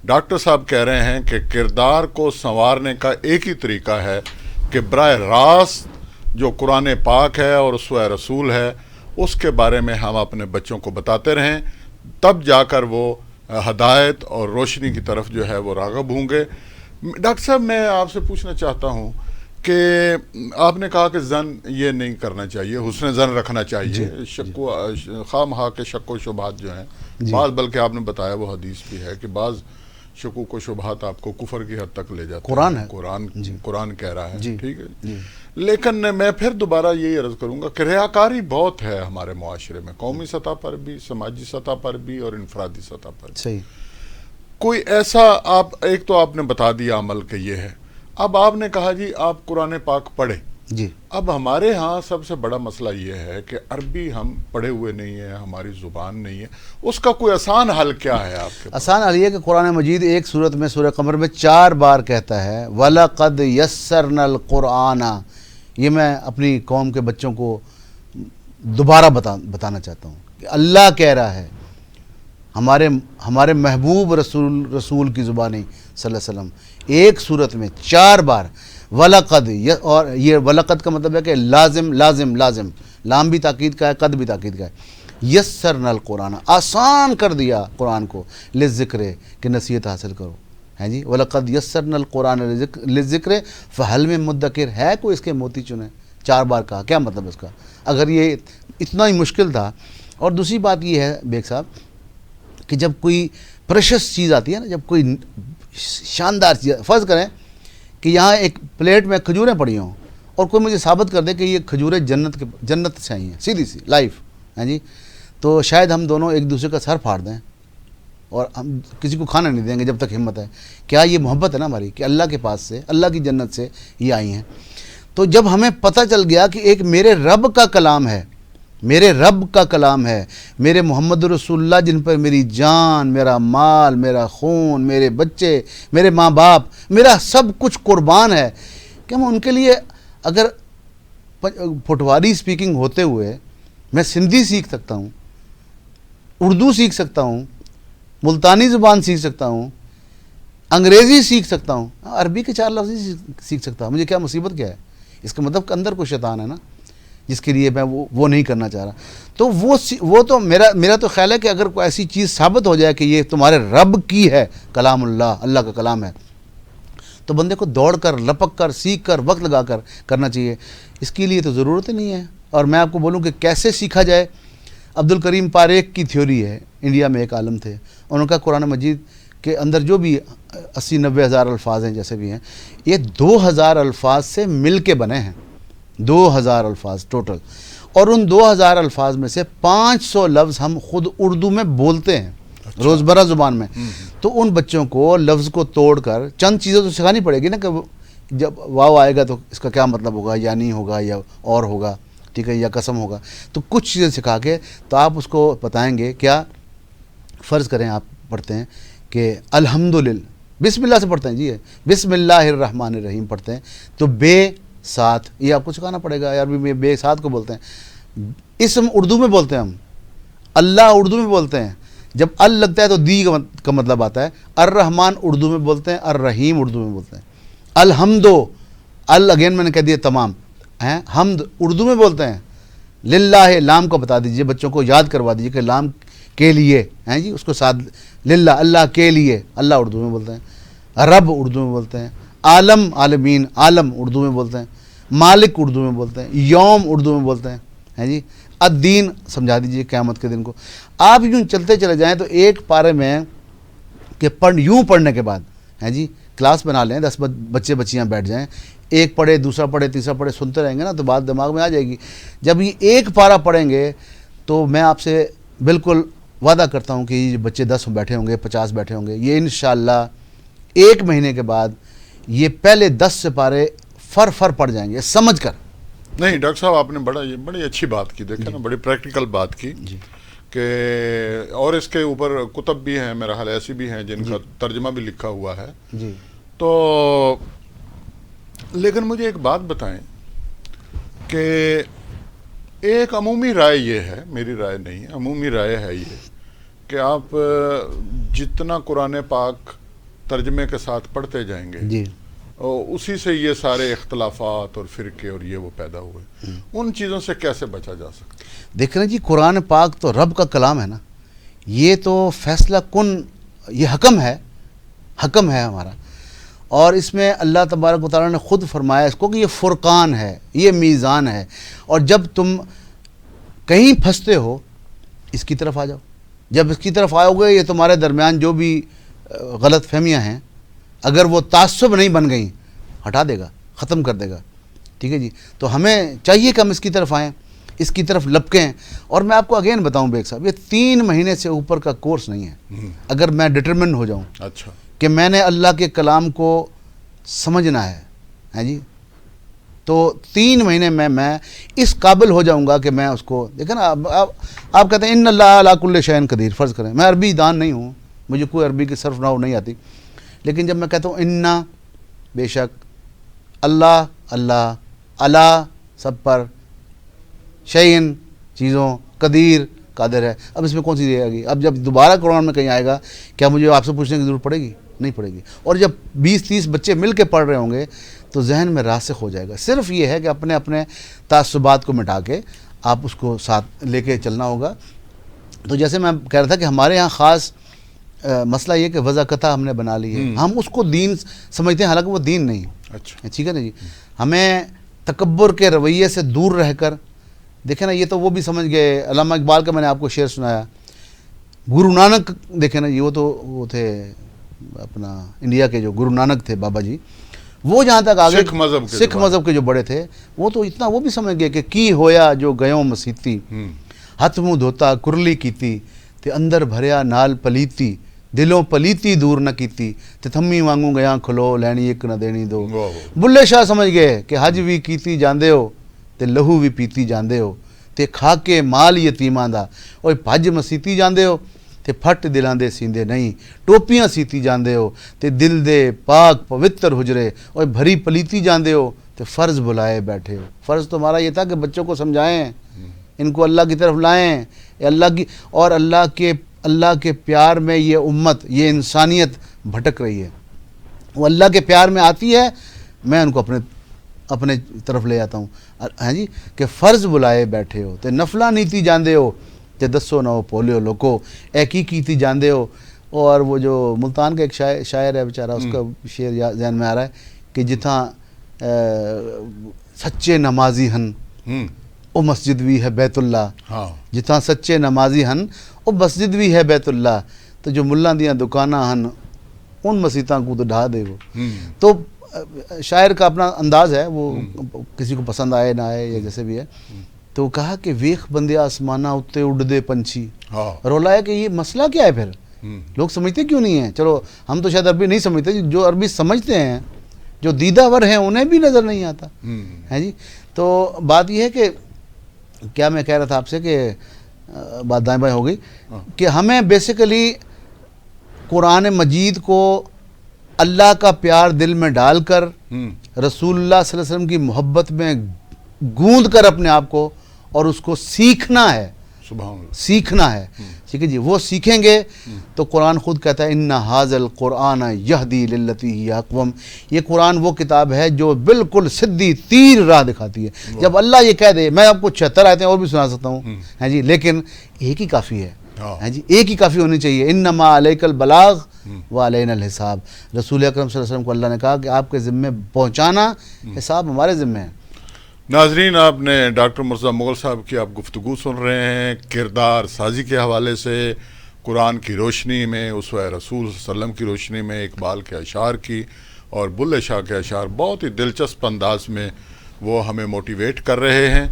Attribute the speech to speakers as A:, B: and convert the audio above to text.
A: Doctor صاحب کہہ رہے ہیں کہ کردار کو سنوارنے کا ایک ہی طریقہ ہے کہ براہ راست جو قرآن پاک ہے اور اسوہ رسول ہے اس کے بارے میں ہم اپنے بچوں کو بتاتے رہیں، تب جا کر وہ ہدایت اور روشنی کی طرف جو ہے وہ راغب ہوں گے۔ ڈاکٹر صاحب میں آپ سے پوچھنا چاہتا ہوں کہ آپ نے کہا کہ زن یہ نہیں کرنا چاہیے، حسن زن رکھنا چاہیے، خواہ مخواہ کے شک و شبہات جو ہیں بعض، بلکہ آپ نے بتایا وہ حدیث بھی ہے کہ بعض شکوک و شبہات آپ کو کفر کی حد تک لے جاتے ہیں، قرآن کہہ رہا ہے، ٹھیک ہے۔ لیکن میں پھر دوبارہ یہی عرض کروں گا کہ ریاکاری بہت ہے ہمارے معاشرے میں، قومی سطح پر بھی، سماجی سطح پر بھی اور انفرادی سطح پر بھی۔ کوئی ایسا ایک تو آپ نے بتا دیا عمل کہ یہ ہے، اب آپ نے کہا جی آپ قرآن پاک پڑھیں جی۔ اب ہمارے ہاں سب سے بڑا مسئلہ یہ ہے کہ عربی ہم پڑھے ہوئے نہیں ہیں، ہماری زبان نہیں ہے، اس کا کوئی آسان حل کیا ہے آپ کے پاس؟
B: آسان حل یہ کہ قرآن مجید ایک صورت میں سورہ قمر میں 4 بار کہتا ہے وَلَقَدْ يَسَّرْنَا الْقُرْآنَ۔ یہ میں اپنی قوم کے بچوں کو دوبارہ بتانا چاہتا ہوں کہ اللہ کہہ رہا ہے، ہمارے محبوب رسول کی زبانی صلی اللہ علیہ وسلم ایک صورت میں 4 بار وَلَقَدْ، اور یہ وَلَقَدْ کا مطلب ہے کہ لازم لازم لازم، لام بھی تاکید کا ہے، قد بھی تاکید کا ہے۔ یسرنا القرآن، آسان کر دیا قرآن کو، للذکر، کہ نصیحت حاصل کرو، ہیں جی۔ وَلَقَدْ یسرنا القرآن للذکر فَهَلْ مِن مُدَّکِرٍ، ہے کوئی اس کے موتی چنے؟ 4 بار کہا، کیا مطلب اس کا؟ اگر یہ اتنا ہی مشکل تھا۔ اور دوسری بات یہ ہے بیگ صاحب کہ جب کوئی پریشس چیز آتی ہے نا، جب کوئی شاندار چیز، فرض کریں کہ یہاں ایک پلیٹ میں کھجوریں پڑی ہوں اور کوئی مجھے ثابت کر دے کہ یہ کھجوریں جنت سے آئی ہیں، سیدھی سی لائف، ہیں جی، تو شاید ہم دونوں ایک دوسرے کا سر پھاڑ دیں اور ہم کسی کو کھانا نہیں دیں گے جب تک ہمت ہے۔ کیا یہ محبت ہے نا ہماری کہ اللہ کے پاس سے، اللہ کی جنت سے یہ آئی ہیں؟ تو جب ہمیں پتہ چل گیا کہ ایک میرے رب کا کلام ہے، میرے رب کا کلام ہے، میرے محمد رسول اللہ جن پر میری جان، میرا مال، میرا خون، میرے بچے، میرے ماں باپ، میرا سب کچھ قربان ہے، کہ میں ان کے لیے اگر پٹواری سپیکنگ ہوتے ہوئے میں سندھی سیکھ سکتا ہوں، اردو سیکھ سکتا ہوں، ملتانی زبان سیکھ سکتا ہوں، انگریزی سیکھ سکتا ہوں، عربی کے 4 لفظ سیکھ سکتا ہوں، مجھے کیا مصیبت کیا ہے؟ اس کا مطلب کہ اندر کوئی شیطان ہے نا جس کے لیے میں وہ نہیں کرنا چاہ رہا۔ تو وہ تو میرا تو خیال ہے کہ اگر کوئی ایسی چیز ثابت ہو جائے کہ یہ تمہارے رب کی ہے، کلام اللہ کا کلام ہے، تو بندے کو دوڑ کر، لپک کر، سیکھ کر، وقت لگا کر کرنا چاہیے۔ اس کے لیے تو ضرورت ہی نہیں ہے۔ اور میں آپ کو بولوں کہ کیسے سیکھا جائے، عبدالکریم پاریک کی تھیوری ہے، انڈیا میں ایک عالم تھے، انہوں نے کہا قرآن مجید کے اندر جو بھی 80-90 ہزار الفاظ ہیں جیسے بھی ہیں، یہ 2000 الفاظ سے مل کے بنے ہیں، 2000 الفاظ ٹوٹل، اور ان 2000 الفاظ میں سے 500 لفظ ہم خود اردو میں بولتے ہیں روزمرہ زبان میں۔ تو ان بچوں کو لفظ کو توڑ کر چند چیزیں تو سکھانی پڑے گی نا، کہ جب واو آئے گا تو اس کا کیا مطلب ہوگا، یا نہیں ہوگا، یا اور ہوگا، ٹھیک ہے، یا قسم ہوگا، تو کچھ چیزیں سکھا کے تو آپ اس کو بتائیں گے۔ کیا فرض کریں آپ پڑھتے ہیں کہ الحمدللہ، بسم اللہ سے پڑھتے ہیں جی، بسم اللہ الرحمن الرحیم پڑھتے ہیں، تو بے ساتھ، یہ آپ کو سکھانا پڑے گا، عربی میں بے ساتھ کو بولتے ہیں۔ اسم اردو میں بولتے ہیں ہم، اللہ اردو میں بولتے ہیں، جب ال لگتا ہے تو دی کا مطلب آتا ہے۔ الرحمن اردو میں بولتے ہیں، الرحیم اردو میں بولتے ہیں۔ الحمدو، اگین میں نے کہہ دیا تمام ہیں، حمد اردو میں بولتے ہیں۔ للہ، لام کو بتا دیجئے، بچوں کو یاد کروا دیجئے کہ لام کے لیے ہیں جی، اس کو ساتھ للہ، اللہ کے لیے، اللہ اردو میں بولتے ہیں۔ رب اردو میں بولتے ہیں۔ عالم، عالمین، عالم اردو میں بولتے ہیں۔ مالک اردو میں بولتے ہیں۔ یوم اردو میں بولتے ہیں جی۔ الدین سمجھا دیجئے قیامت کے دن کو۔ آپ یوں چلتے چلے جائیں تو ایک پارے میں کہ یوں پڑھنے کے بعد ہیں جی، کلاس بنا لیں، 10 بچے بچیاں بیٹھ جائیں، ایک پڑھے، دوسرا پڑھے، تیسرا پڑھے، سنتے رہیں گے نا تو بات دماغ میں آ جائے گی۔ جب یہ ایک پارہ پڑھیں گے تو میں آپ سے بالکل وعدہ کرتا ہوں کہ یہ بچے 10 بیٹھے ہوں گے، 50 بیٹھے ہوں گے، یہ انشاءاللہ 1 مہینے کے بعد یہ پہلے 10 سپارے فر پڑ جائیں گے سمجھ کر۔
A: نہیں ڈاکٹر صاحب، آپ نے بڑی اچھی بات کی، دیکھیں نا، بڑی پریکٹیکل بات کی کہ، اور اس کے اوپر کتب بھی ہیں میرا حال ایسی بھی ہیں جن کا ترجمہ بھی لکھا ہوا ہے
B: جی۔
A: تو لیکن مجھے ایک بات بتائیں کہ ایک عمومی رائے یہ ہے، میری رائے نہیں ہے، عمومی رائے ہے یہ کہ آپ جتنا قرآن پاک ترجمے کے ساتھ پڑھتے جائیں گے
B: جی
A: اور اسی سے یہ سارے اختلافات اور فرقے اور یہ وہ پیدا ہوئے. ان چیزوں سے کیسے بچا جا سکتا؟
B: دیکھ رہے ہیں جی، قرآن پاک تو رب کا کلام ہے نا، یہ تو فیصلہ کن، یہ حکم ہے ہمارا. اور اس میں اللہ تبارک و تعالیٰ نے خود فرمایا اس کو کہ یہ فرقان ہے، یہ میزان ہے. اور جب تم کہیں پھنستے ہو اس کی طرف آ جاؤ. جب اس کی طرف آؤ گے، یہ تمہارے درمیان جو بھی غلط فہمیاں ہیں، اگر وہ تعصب نہیں بن گئیں، ہٹا دے گا، ختم کر دے گا. ٹھیک ہے جی. تو ہمیں چاہیے کہ ہم اس کی طرف آئیں، اس کی طرف لپکیں. اور میں آپ کو اگین بتاؤں بیگ صاحب، یہ 3 مہینے سے اوپر کا کورس نہیں ہے. اگر میں ڈٹرمنٹ ہو جاؤں
A: اچھا
B: کہ میں نے اللہ کے کلام کو سمجھنا ہے جی، تو 3 مہینے میں اس قابل ہو جاؤں گا کہ میں اس کو دیکھیں نا. آپ کہتے ہیں ان اللہ علی کل شیء قدیر، فرض کریں میں عربی دان نہیں ہوں، مجھے کوئی عربی کی صرف نحو نہیں آتی، لیکن جب میں کہتا ہوں انا، بے شک، اللہ اللہ سب پر، شیئن چیزوں، قدیر قادر ہے. اب اس میں کون سی رہے گی؟ اب جب دوبارہ قرآن میں کہیں آئے گا، کیا مجھے آپ سے پوچھنے کی ضرورت پڑے گی؟ نہیں پڑے گی. اور جب 20-30 بچے مل کے پڑھ رہے ہوں گے تو ذہن میں راسخ ہو جائے گا. صرف یہ ہے کہ اپنے تعصبات کو مٹا کے آپ اس کو ساتھ لے کے چلنا ہوگا. تو جیسے میں کہہ رہا تھا کہ ہمارے ہاں خاص مسئلہ یہ کہ وضاقتہ ہم نے بنا لی ہے. ہم اس کو دین سمجھتے ہیں، حالانکہ وہ دین نہیں.
A: اچھا
B: ٹھیک ہے نا جی. ہمیں تکبر کے رویے سے دور رہ کر دیکھیں نا، یہ تو وہ بھی سمجھ گئے. علامہ اقبال کا میں نے آپ کو شعر سنایا. گرو نانک دیکھیں نا، یہ وہ تھے اپنا انڈیا کے جو گرو نانک تھے بابا جی، وہ جہاں تک آگے سکھ مذہب کے جو بڑے تھے، وہ تو اتنا وہ بھی سمجھ گئے کہ کی ہویا جو گیوں مسیتی، ہاتھ منہ دھوتا کرلی کیتی تے اندر بھریا نال پلیتی، دلوں پلیتی دور نہ کیتی تے تھمی وانگوں گیاں کھلو لینی ایک نہ دینی دو. بلے شاہ سمجھ گئے کہ حج بھی کیتی جاندے ہو تے لہو بھی پیتی جاندے ہو تے کھا کے مال یتیماں دا، اوے بھج مسیتی جاندے ہو تے پھٹ دلاں دے سیندے نہیں، ٹوپیاں سیتی جاندے ہو تے دل دے پاک پوتر حجرے اوے بھری پلیتی جاندے ہو تے فرض بلائے بیٹھے ہو. فرض تو ہمارا یہ تھا کہ بچوں کو سمجھائیں، ان کو اللہ کی طرف لائیں، اللہ کی، اور اللہ کے پیار میں یہ امت، یہ انسانیت بھٹک رہی ہے. وہ اللہ کے پیار میں آتی ہے، میں ان کو اپنے طرف لے آتا ہوں. ہاں جی، کہ فرض بلائے بیٹھے ہو تے نفلہ نیتی جاندے ہو تے دسو نہ ہو پولیو لوکو اے کی کیتی جاندے ہو. اور وہ جو ملتان کا ایک شاعر ہے بیچارہ، اس کا شعر ذہن میں آ رہا ہے کہ جتھاں سچے نمازی ہن او مسجد بھی ہے بیت اللہ، جتھاں سچے نمازی ہن او مسجد بھی ہے بیت اللہ، تو جو ملہ دیاں دکاناں ہن ان مسیتاں کو تو ڈھا دے وہ. تو شاعر کا اپنا انداز ہے، وہ کسی کو پسند آئے نہ آئے یا جیسے بھی ہے. تو کہا کہ ویخ بندیا آسمانہ اتے اڑ دے پنچھی. رولا ہے کہ یہ مسئلہ کیا ہے پھر؟ لوگ سمجھتے کیوں نہیں ہیں؟ چلو ہم تو شاید عربی نہیں سمجھتے، جو عربی سمجھتے ہیں، جو دیدہ ور ہیں، انہیں بھی نظر نہیں آتا ہے جی. تو بات یہ ہے کہ کیا میں کہہ رہا تھا آپ سے کہ بات دائیں بائیں ہو گئی کہ ہمیں بیسیکلی قرآن مجید کو اللہ کا پیار دل میں ڈال کر، رسول اللہ صلی اللہ علیہ وسلم کی محبت میں گوندھ کر اپنے آپ کو، اور اس کو سیکھنا ہے.
A: سبحان اللہ،
B: سیکھنا ہے. ٹھیک ہے جی. وہ سیکھیں گے تو قرآن خود کہتا ہے ان ھذا القرآن یہدی للتی ہی اقوم. یہ قرآن وہ کتاب ہے جو بالکل سیدھی تیر راہ دکھاتی ہے. جب اللہ یہ کہہ دے، میں آپ کو 76 آیتیں اور بھی سنا سکتا ہوں ہیں جی، لیکن ایک ہی کافی ہے جی، ایک ہی کافی ہونی چاہیے. انما علیک البلاغ وعلینا الحساب. رسول اکرم صلی اللہ علیہ وسلم کو اللہ نے کہا کہ آپ کے ذمے پہنچانا، حساب ہمارے ذمے ہے.
A: ناظرین، آپ نے ڈاکٹر مرزا مغل صاحب کی آپ گفتگو سن رہے ہیں کردار سازی کے حوالے سے، قرآن کی روشنی میں، اسوہ رسول صلی اللہ علیہ وسلم کی روشنی میں، اقبال کے اشعار کی اور بلے شاہ کے اشعار بہت ہی دلچسپ انداز میں وہ ہمیں موٹیویٹ کر رہے ہیں.